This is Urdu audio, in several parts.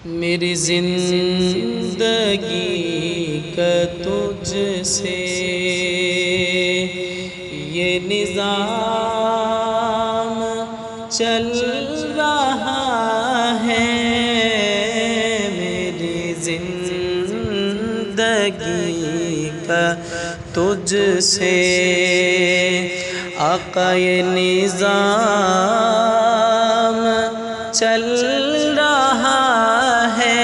میری زندگی کا تجھ سے یہ نظام چل رہا ہے، میری زندگی کا تجھ سے آقا یہ نظام چل رہا ہے،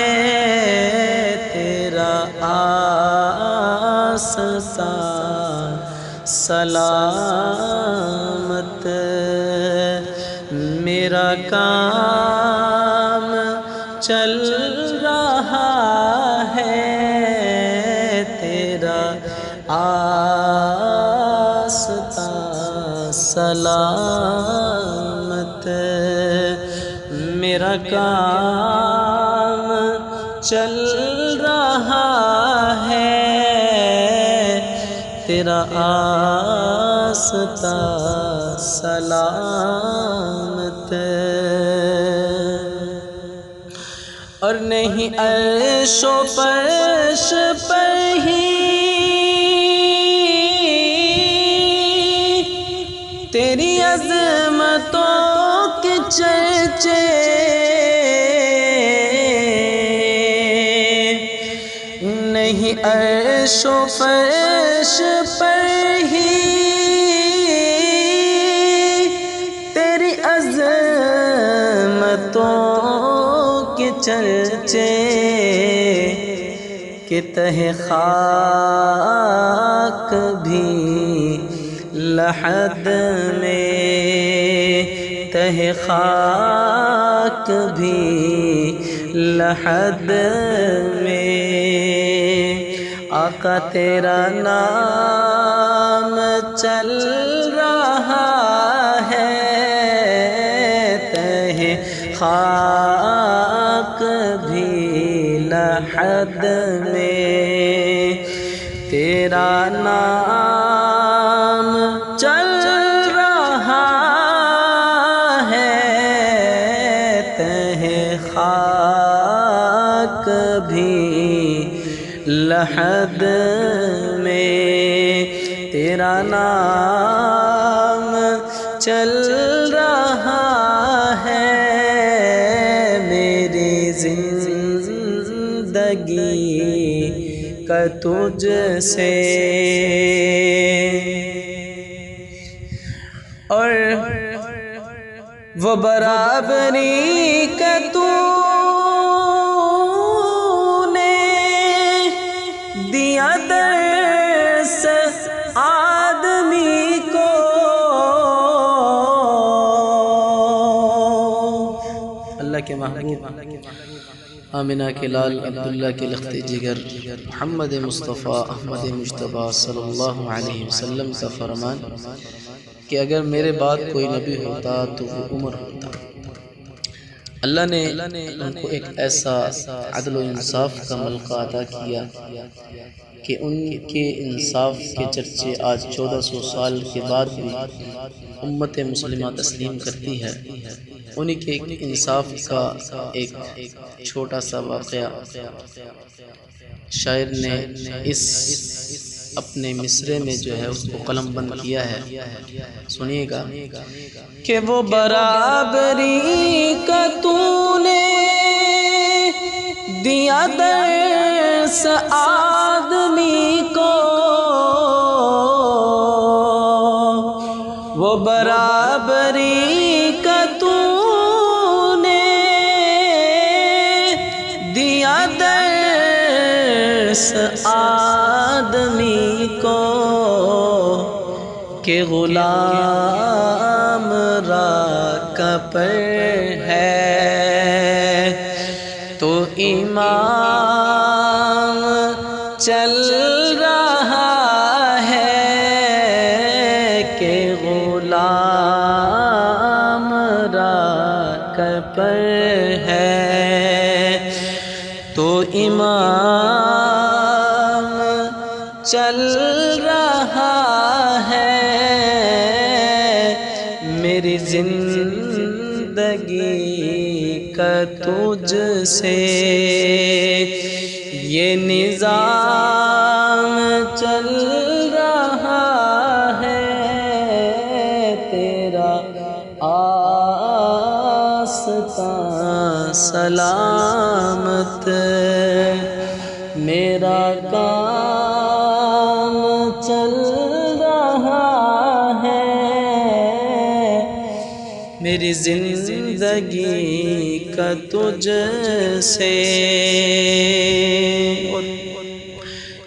تیرا آستان سلامت، میرا کام چل رہا ہے، تیرا آستان سلامت، میرا کام چل رہا ہے، تیرا آستان سلامت، اور نہیں عرش و فرش پر ہی تیری عظمتوں کے چرچے، نہیں عرش و فرش پر ہی تیری عظمتوں کے چرچے، کہ تہ خاک بھی لحد میں، تہ خاک بھی لحد میں، آقا تیرا نام چل رہا ہے، تہ خاک بھی لحد میں، تیرا نام چل رہا ہے، تہ خاک بھی لحد میں، تیرا نام چل رہا ہے، میری زندگی کا تجھ سے، اور وہ برابری کا تو نے دیا درس آدمی کو، اللہ کے محبوب آمنہ کے لال عبداللہ کے لخت جگر محمد مصطفیٰ احمد مجتبیٰ صلی اللہ علیہ وسلم کا فرمان کہ اگر میرے بعد کوئی نبی ہوتا تو وہ عمر ہوتا۔ اللہ نے ان کو ایک ایسا عدل و انصاف کا ملکہ عطا کیا کہ ان کے انصاف کے چرچے آج 1400 سال کے بعد بھی امت مسلمہ تسلیم کرتی ہے۔ انہی کے انصاف کا ایک چھوٹا سا واقعہ شاعر نے اس اپنے مصرے میں جو ہے اس کو قلم بند کیا ہے، سنیے گا کہ وہ برابری کا تو نے دیا درس آدمی کو، وہ برابری کا تو نے دیا درس آدمی کو، کہ غلام راہ پر ہے تو امام چل رہا ہے، کہ غلام راہ پر ہے تو امام چل رہا ہے، میری زندگی کا تو تجھ سے یہ نظام چل رہا ہے تیرا آستاں سلامت میرا کام چل رہا ہے میری زندگی کا تجھ سے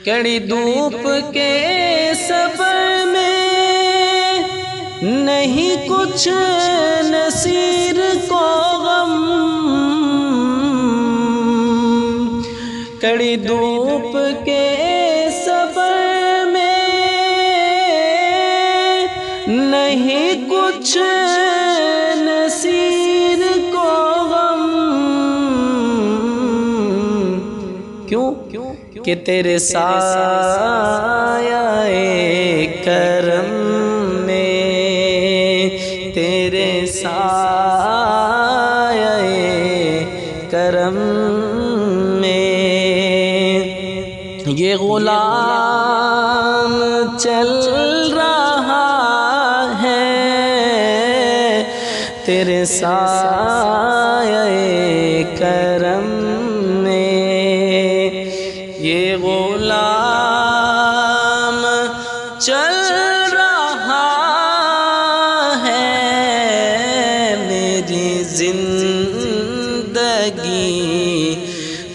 کڑی دھوپ کے سفر میں نہیں کچھ نصیر کو غم کڑی دھوپ کے سفر میں نہیں کچھ نصیر کو غم کیوں کہ تیرے سایہ کرم میں تیرے سایہ کرم میں یہ غلام چل رہا ہے تیرے سایہ کرم میں یہ غلام چل رہا ہے میری زندگی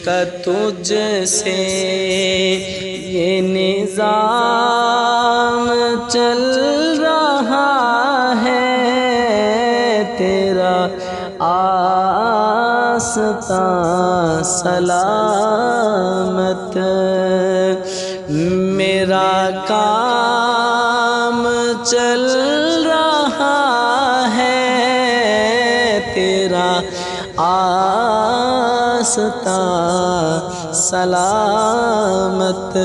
کا تجھ سے یہ نظام چل رہا ہے تیرا آستاں سلامت میرا کام چل رہا ہے تیرا آستاں سلامت